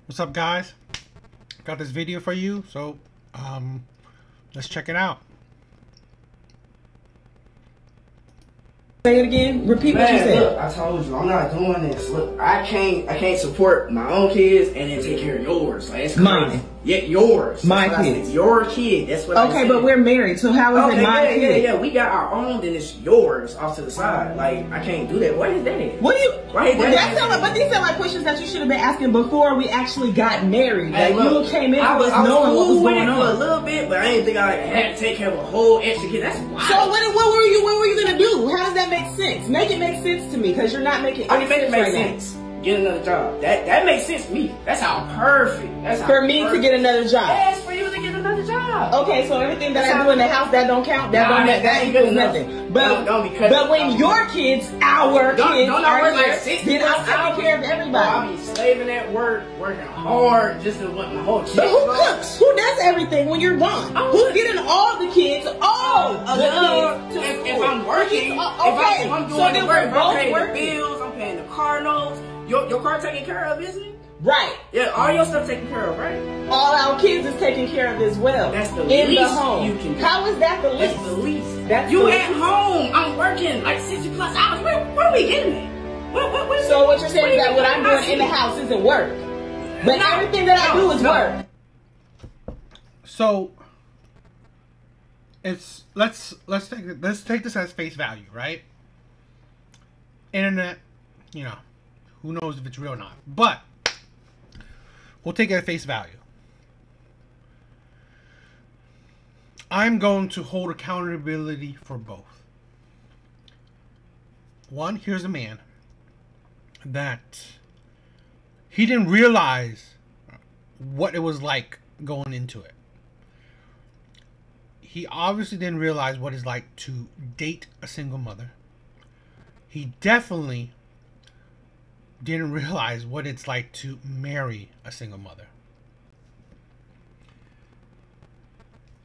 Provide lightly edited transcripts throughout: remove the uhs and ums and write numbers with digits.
What's up, guys? Got this video for you, so let's check it out. Say it again. Repeat what you said. Look, I told you I'm not doing this. Look, I can't support my own kids and then take care of yours. Like, it's Mine. Yeah, yours. My kids. Your kid. That's what I said. Okay, but we're married, so how is it my kid? Yeah. We got our own, then it's yours off to the side. Like, I can't do that. Why is that? What do you? Why is that? But these sound like questions that you should have been asking before we actually got married. Hey, like look, you came in I was knowing what was cool with going it for a on. little bit, but I didn't think I had to take care of a whole extra kid. That's wild. So what were you gonna do? How does that make sense? Make it make sense to me, because you're not making any sense right sense. Get another job. That makes sense to me. That's how perfect. That's how for me to get another job. Yes, for you to get another job. Okay, so everything that I do in the house that don't count. That equals nothing. But when your kids, our kids, are here, then I'm taking care of everybody. I'll be slaving at work, working hard just to want my whole kid. But who cooks? Who does everything when you're gone? Who's getting all the kids? All the kids to school? If I'm working, okay, if I'm so doing then the work, we're both I'm paying working. the bills, I'm paying the car notes. Your car taken care of, isn't it? Right. Yeah, all your stuff taken care of, right? All our kids is taken care of as well. That's the in least the home. you can do. How is that the least? That's the least. That's you the at least. home. I'm working like 60 plus hours. Where are we getting at? What So what you're saying is that what I'm doing in the house isn't work, but everything that I do is work. So it's let's take this as face value, right? Internet, you know, who knows if it's real or not, but we'll take it at face value. I'm going to hold accountability for both. One, here's a man that he didn't realize what it was like going into it. He obviously didn't realize what it's like to date a single mother. He definitely didn't realize what it's like to marry a single mother.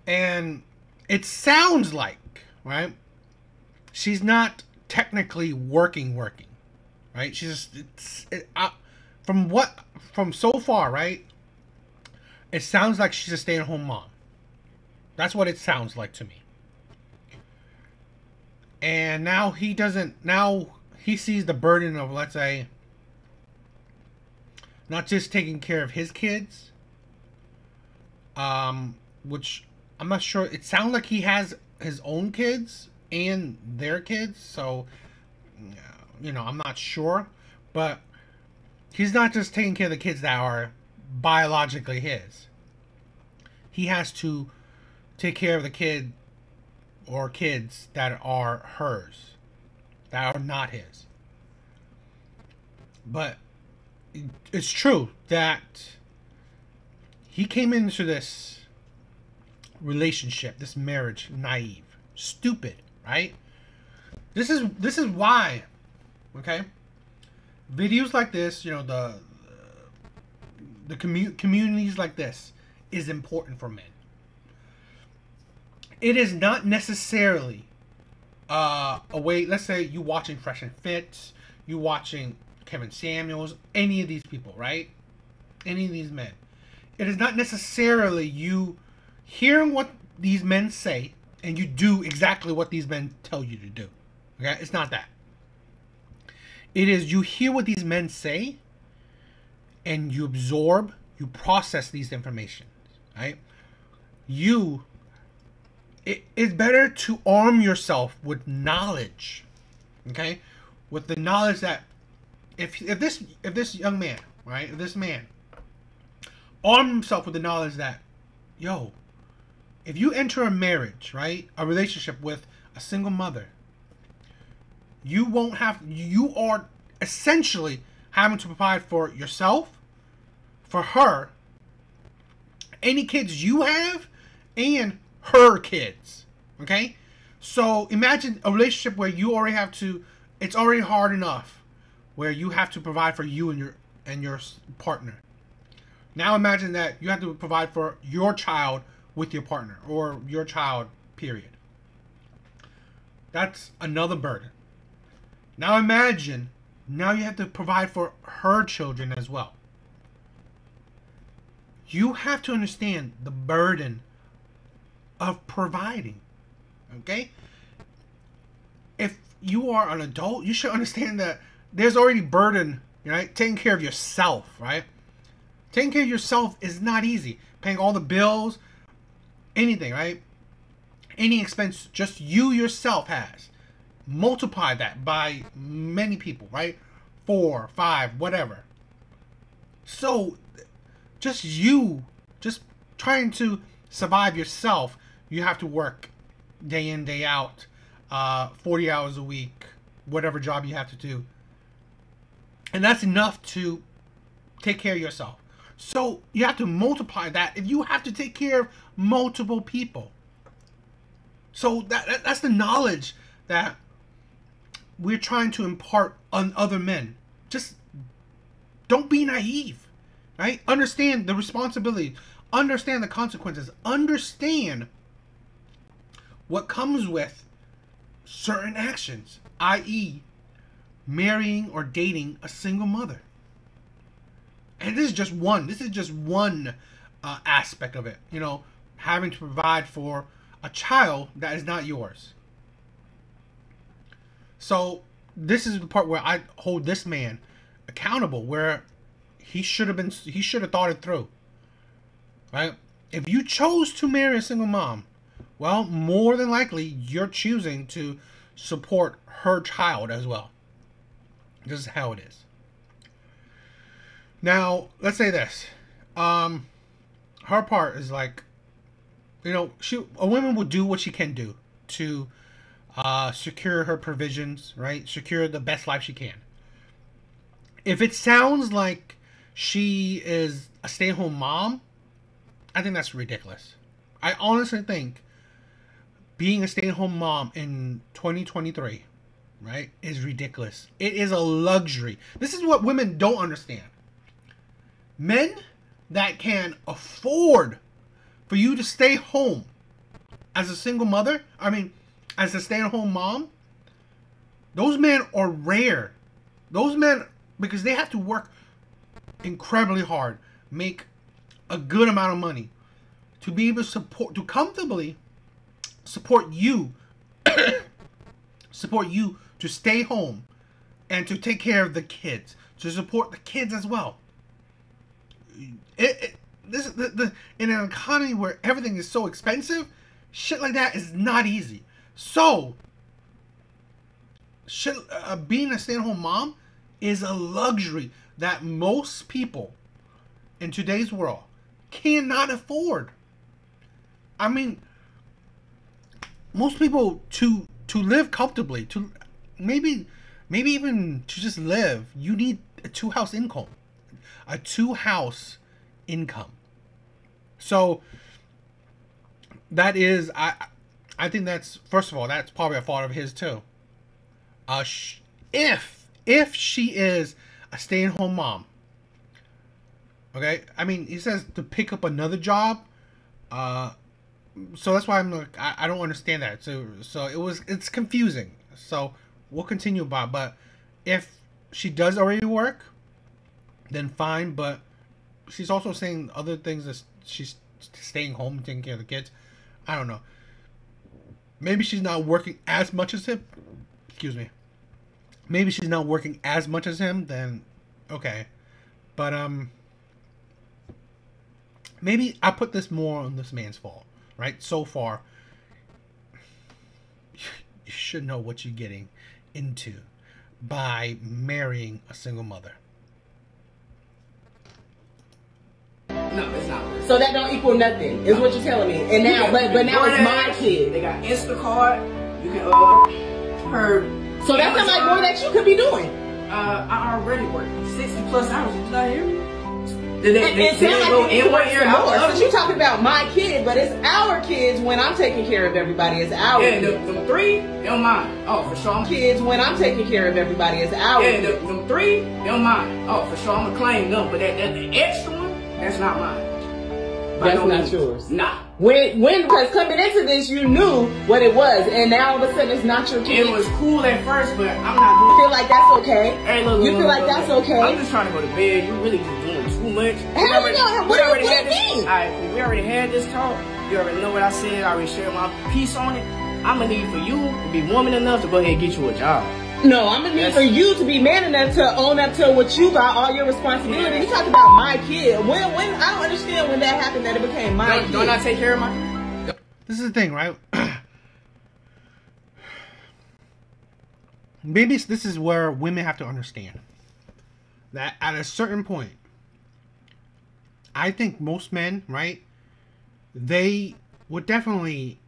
And it sounds like, right, she's not technically working, right? She's just, from so far, right, it sounds like she's a stay-at-home mom. That's what it sounds like to me. And now he sees the burden of, let's say, not just taking care of his kids, which I'm not sure. It sounds like he has his own kids and their kids, so, you know, I'm not sure. But he's not just taking care of the kids that are biologically his. He has to take care of the kid or kids that are hers, that are not his. But it's true that he came into this relationship, this marriage, naive, stupid, right? This is why, okay? Videos like this, you know, the communities like this is important for men. It is not necessarily a way. Let's say you watching Fresh and Fit, you watching Kevin Samuels, any of these people, right? Any of these men. It is not necessarily you hearing what these men say and you do exactly what these men tell you to do. Okay? It's not that. It is you hear what these men say and you absorb, you process these information, right? It's better to arm yourself with knowledge, okay? With the knowledge that if this young man, right, if this man arm himself with the knowledge that, yo, if you enter a marriage, right, a relationship with a single mother, you are essentially having to provide for yourself, for her, any kids you have, and her kids. Okay? So imagine a relationship where you already have to, it's already hard enough where you have to provide for you and your partner. Now imagine that you have to provide for your child with your partner, or your child, period. That's another burden. Now imagine, now you have to provide for her children as well. you have to understand the burden of providing. Okay? If you are an adult, you should understand that there's already burden, right? Taking care of yourself, right? Taking care of yourself is not easy. Paying all the bills, anything, right? Any expense just you yourself has. Multiply that by many people, right? 4, 5, whatever. So, just trying to survive yourself, you have to work day in, day out, 40 hours a week, whatever job you have to do. And that's enough to take care of yourself. So, you have to multiply that if you have to take care of multiple people. So, that's the knowledge that we're trying to impart on other men. Just don't be naive, right? Understand the responsibility. Understand the consequences. Understand what comes with certain actions, i.e., marrying or dating a single mother. And this is just one. This is just one aspect of it. You know, having to provide for a child that is not yours. So this is the part where I hold this man accountable, where he should have thought it through. Right? If you chose to marry a single mom, well, more than likely you're choosing to support her child as well. This is how it is. Now, let's say this. Her part is like, you know, a woman will do what she can do to secure her provisions, right? Secure the best life she can. If it sounds like she is a stay-at-home mom, I think that's ridiculous. I honestly think being a stay-at-home mom in 2023, right, is ridiculous. It is a luxury. This is what women don't understand. Men that can afford for you to stay home as a single mother, as a stay-at-home mom, those men are rare. Those men, because they have to work incredibly hard, make a good amount of money to be able to comfortably support you, to stay home and to take care of the kids, to support the kids as well. In an economy where everything is so expensive, shit like that is not easy. So, being a stay-at-home mom is a luxury that most people in today's world cannot afford. I mean, most people to live comfortably, to maybe even to just live, you need a two-house income. A two-house income. So that is, I think that's, first of all, that's probably a fault of his too. If she is a stay-at-home mom, okay, I mean, he says to pick up another job, so that's why I'm like, I don't understand that. So it's confusing. So we'll continue about, but if she does already work, then fine. But she's also saying other things that she's staying home and taking care of the kids. I don't know. Maybe she's not working as much as him. Excuse me. Maybe she's not working as much as him, then okay. But maybe I put this more on this man's fault, right? So far, you should know what you're getting into by marrying a single mother. No, it's not. So that don't equal nothing, is what you're telling me. And now, but now it's my kid. They got Instacart. You can So that's not like more that you could be doing. I already work 60+ hours. Did I hear you? It sounds like you more. Since you talking about my kid, but it's our kids when I'm taking care of everybody. It's our kids. Them 3, they're mine. Oh, for sure. Kids when I'm taking care of everybody. It's our kids. Them 3, they're mine. Oh, for sure. I'm gonna claim them, but that the extra one, that's not mine. That's not yours. Nah. Because coming into this, you knew what it was, and now all of a sudden it's not your kid. It was cool at first, but I'm not doing it. You feel like that's okay? Hey, look, you feel like that's okay? I'm just trying to go to bed. You really just doing too much. We already had this talk. You already know what I said. I already shared my piece on it. I'm gonna need for you to be woman enough to go ahead and get you a job. No, I'm gonna need for you to be man enough to own up to what you got, all your responsibility. You talk about my kid. When I don't understand when that happened that it became my kid. Don't I take care of my kid? This is the thing, right? Maybe this is where women have to understand that at a certain point, I think most men, right, they would definitely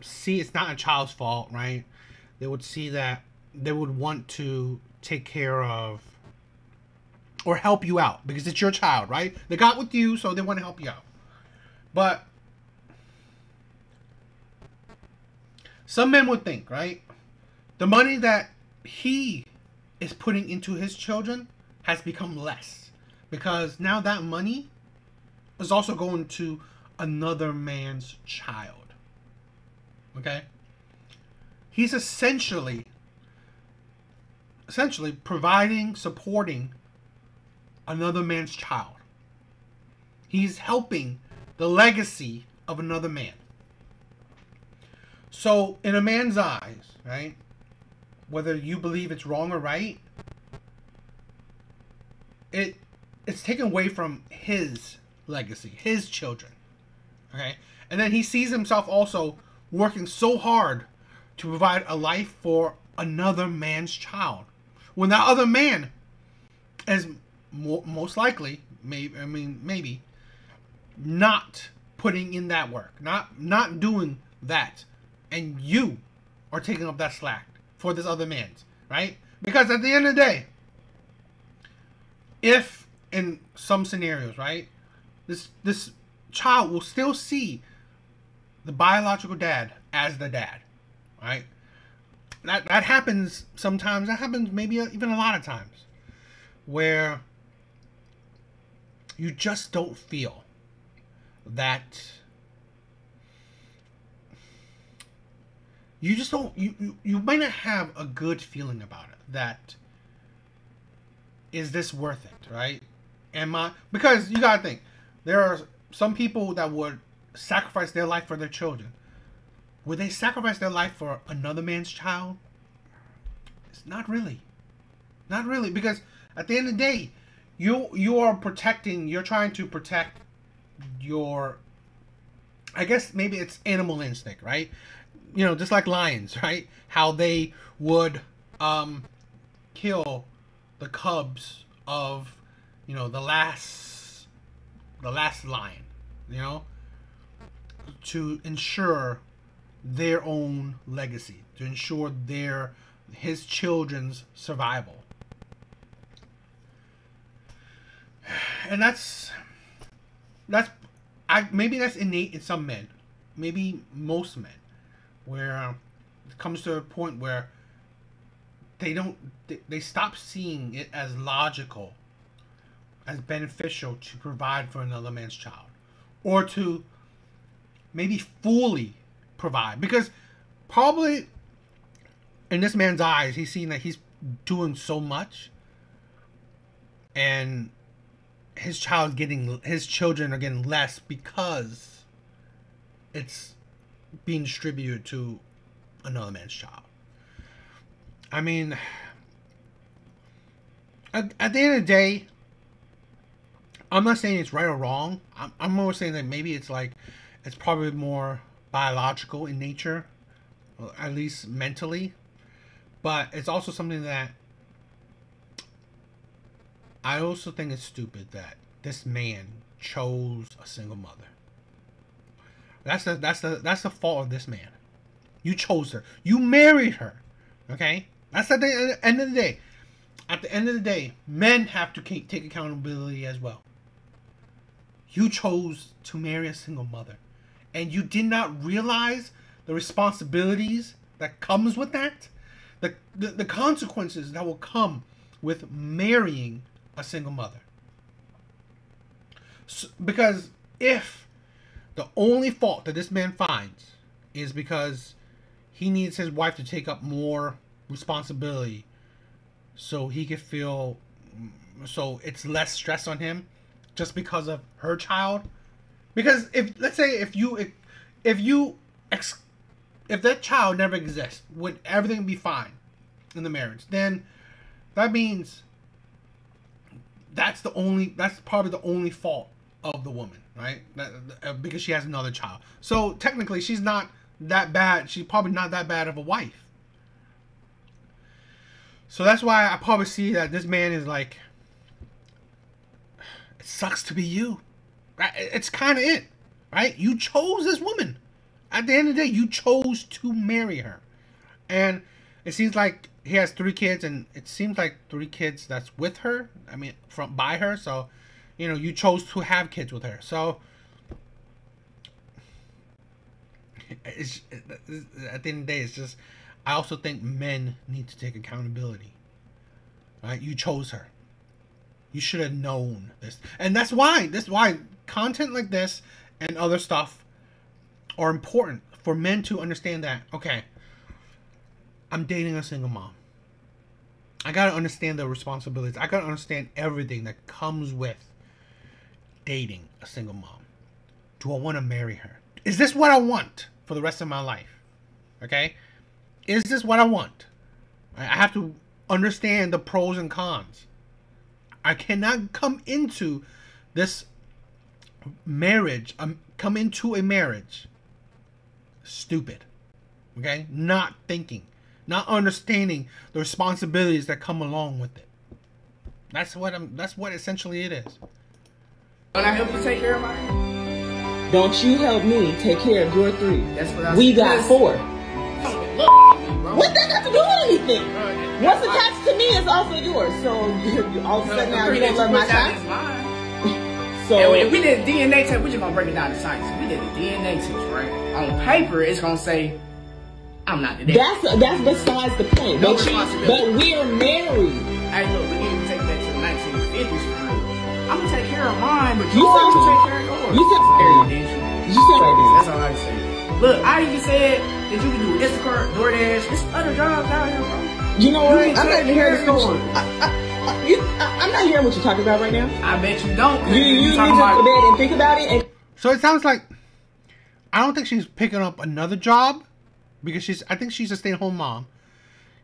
see it's not a child's fault, right? They would see that they would want to take care of or help you out because it's your child, right? They got with you, so they want to help you out. But some men would think, right, the money that he is putting into his children has become less because now that money is also going to another man's child. Okay? He's essentially providing, supporting another man's child. He's helping the legacy of another man. So, in a man's eyes, right, whether you believe it's wrong or right, it's taken away from his legacy, his children. Okay? And then he sees himself also working so hard to provide a life for another man's child. When that other man is most likely, maybe not putting in that work, not doing that, and you are taking up that slack for this other man's, right? Because at the end of the day, if in some scenarios, right, this child will still see the biological dad as the dad, right? That happens sometimes. That happens maybe even a lot of times where you just don't feel that you just don't you might not have a good feeling about it. That is this worth it, right? Because you gotta think, there are some people that would sacrifice their life for their children. Would they sacrifice their life for another man's child? It's not really. Not really, because at the end of the day, you are protecting, you're trying to protect your, I guess maybe it's animal instinct, right? You know, just like lions, right? How they would kill the cubs of, you know, the last lion, you know, to ensure their own legacy, to ensure his children's survival. And maybe that's innate in some men, maybe most men, where it comes to a point where they stop seeing it as logical, as beneficial to provide for another man's child, or to maybe fully provide, because probably in this man's eyes he's seen that he's doing so much and his children are getting less because it's being distributed to another man's child. I mean, at the end of the day, I'm not saying it's right or wrong. I'm more saying that maybe it's probably more biological in nature, or at least mentally. But it's also something that I also think it's stupid that this man chose a single mother. That's the fault of this man. You chose her. You married her. Okay? That's at the end of the day. At the end of the day, men have to take accountability as well. You chose to marry a single mother, and you did not realize the responsibilities that comes with that, the consequences that will come with marrying a single mother. So, because if the only fault that this man finds is because he needs his wife to take up more responsibility so he could feel so it's less stress on him just because of her child. Because if, let's say, if that child never exists, would everything be fine in the marriage? Then that means that's probably the only fault of the woman, right? Because she has another child. So technically, she's not that bad. She's probably not that bad of a wife. So that's why I probably see that this man is like, it sucks to be you. Right? It's kind of it, right? You chose this woman. At the end of the day, you chose to marry her. And it seems like he has 3 kids, and it seems like 3 kids that's with her. I mean, by her. So, you know, you chose to have kids with her. So, at the end of the day, it's just, I also think men need to take accountability. Right? You chose her. You should have known this. And that's why content like this and other stuff are important for men to understand that, okay, I'm dating a single mom. I got to understand the responsibilities. I got to understand everything that comes with dating a single mom. Do I want to marry her? Is this what I want for the rest of my life? Okay? Is this what I want? I have to understand the pros and cons. I cannot come into this marriage, come into a marriage stupid. Okay? Not thinking. Not understanding the responsibilities that come along with it. That's what essentially it is. Can I help you take care of mine? Don't you help me take care of your 3. That's what I We said. got 4. Look, What that got to do with anything? What's attached to me is also yours. So all of a sudden now you don't love my child. So if we did a DNA test, we're just gonna break it down to science. If we did a DNA test, right? On paper, it's gonna say I'm not the dad. That's besides the point. No but responsibility. we're married. Hey, look, we need to take that to the 1950s for real. I'm gonna take care of mine, but You you said take care of yours. You said didn't you? You said That's all I say. Look, I even said that you can do Instacart, DoorDash. There's other jobs out here, bro. You know what? You I'm not even hearing this going. I'm not hearing what you're talking about right now. I bet you don't. You just go to bed and think about it. And So it sounds like, I don't think she's picking up another job, because I think she's a stay-at-home mom.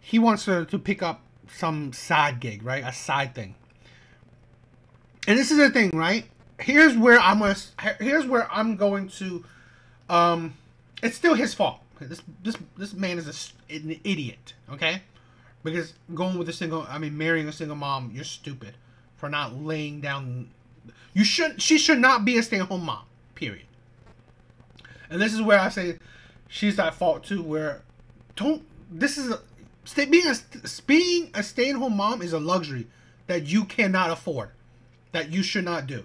He wants her to pick up some side gig, right? A side thing. And this is the thing, right? Here's where I'm going to it's still his fault. This man is an idiot, okay? Because marrying a single mom, you're stupid for not laying down. She should not be a stay-at-home mom, period. And this is where I say she's at fault too, where being a stay-at-home mom is a luxury that you cannot afford, that you should not do.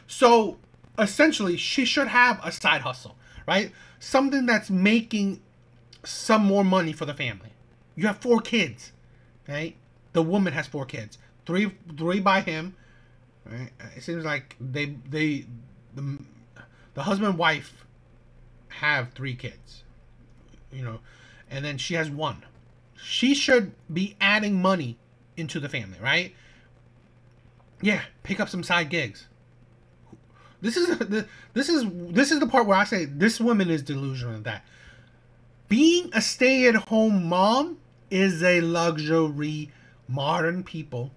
So essentially, she should have a side hustle, right? Something that's making some more money for the family. You have 4 kids, right? The woman has 4 kids, three by him. Right? It seems like the husband and wife have 3 kids, you know, and then she has 1. She should be adding money into the family, right? Yeah, pick up some side gigs. This is the part where I say this woman is delusional in that being a stay-at-home mom is a luxury modern people,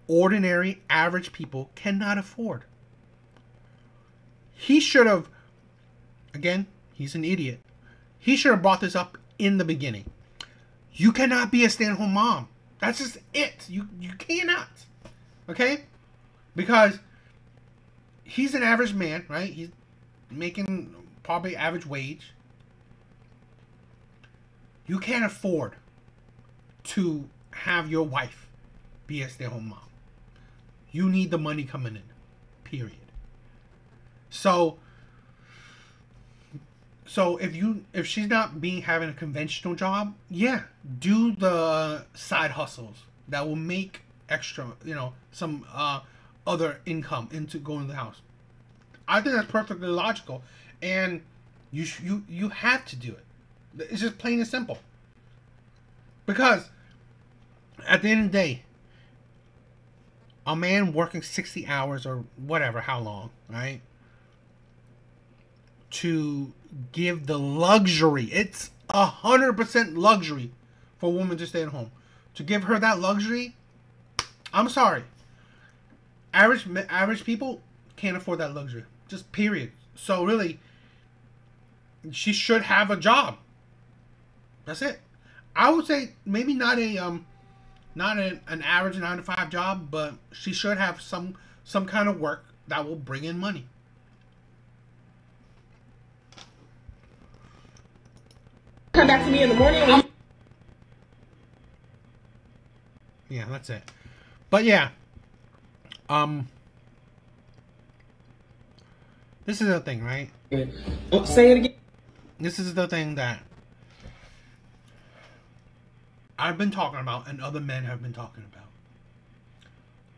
ordinary, average people cannot afford. He should have, again, he's an idiot. He should have brought this up in the beginning. You cannot be a stay-at-home mom. That's just it. You cannot. Okay? Because he's an average man, right? He's making probably average wage. You can't afford to have your wife be a stay-at-home mom. You need the money coming in, period. So if she's not having a conventional job, yeah, do the side hustles that will make extra, some other income into going to the house. I think that's perfectly logical, and you have to do it. It's just plain and simple. Because at the end of the day, a man working 60 hours or whatever, how long, right? To give the luxury, it's 100% luxury for a woman to stay at home. To give her that luxury, I'm sorry. Average people can't afford that luxury. Just period. So really, she should have a job. That's it. I would say maybe not an average 9-to-5 job, but she should have some kind of work that will bring in money. Come back to me in the morning. Yeah, that's it. But yeah, this is the thing, right? Say it again. This is the thing that I've been talking about and other men have been talking about.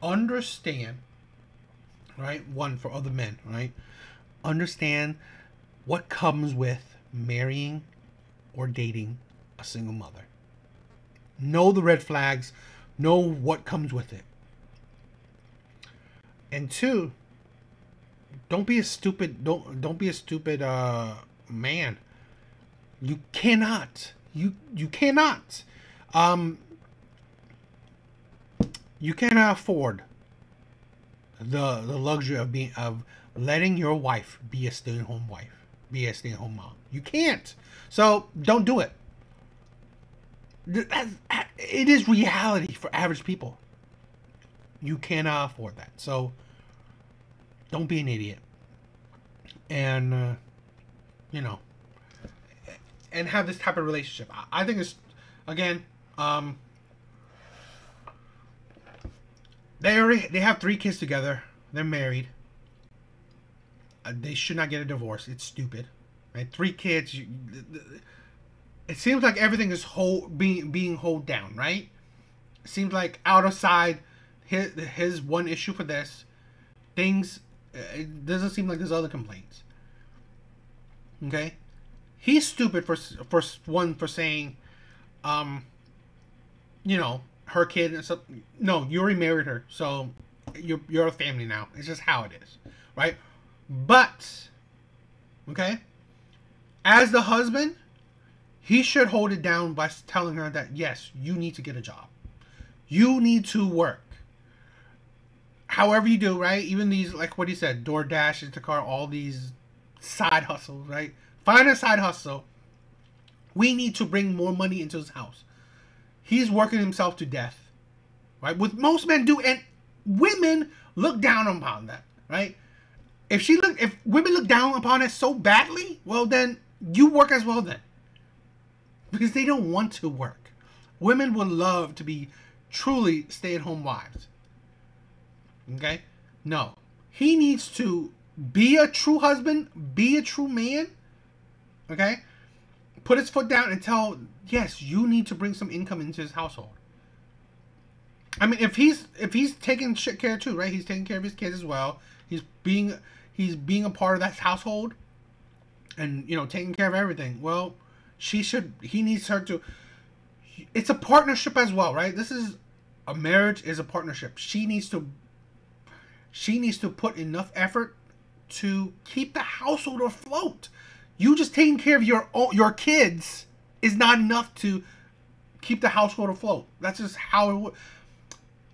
Understand, right? One, for other men, right? Understand what comes with marrying or dating a single mother. Know the red flags. Know what comes with it. And two, don't be a stupid man. You cannot. You cannot. You cannot afford the luxury of letting your wife be a stay-at-home wife, be a stay-at-home mom. You can't. So don't do it. It is reality for average people. You cannot afford that. So don't be an idiot. And you know, and have this type of relationship. I think it's, again, they have 3 kids together. They're married. They should not get a divorce. It's stupid, right? 3 kids. It seems like everything is being held down, right? It seems like outside his one issue for this, things, it doesn't seem like there's other complaints. Okay, he's stupid for saying, you know, her kid and stuff. No, you already married her, so you're a family now. It's just how it is, right? But okay, as the husband, he should hold it down by telling her that, yes, you need to get a job. You need to work. However you do, right? Even these, like what he said, DoorDash, Instacart, all these side hustles, right? Find a side hustle. We need to bring more money into his house. He's working himself to death, right? What most men do, and women look down upon that, right? If women look down upon it so badly, well then you work as well then. Because they don't want to work. Women would love to be truly stay-at-home wives. Okay? No. He needs to be a true husband, be a true man. Okay? Put his foot down and tell, yes, you need to bring some income into his household. I mean, if he's taking care too, right? He's taking care of his kids as well. He's being a part of that household and, you know, taking care of everything. Well, he needs her to, it's a partnership as well, right? A marriage is a partnership. She needs to put enough effort to keep the household afloat. You just taking care of your kids is not enough to keep the household afloat. That's just how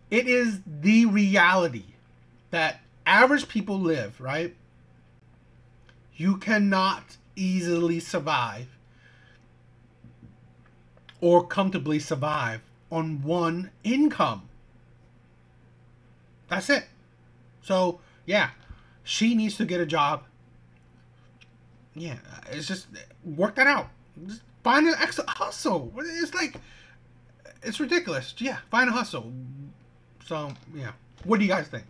it is. The reality that average people live, right? You cannot easily survive or comfortably survive on one income. That's it. So, yeah, she needs to get a job. Yeah, it's just, work that out. Just find an extra hustle. It's like, it's ridiculous. Yeah, find a hustle. So, yeah. What do you guys think?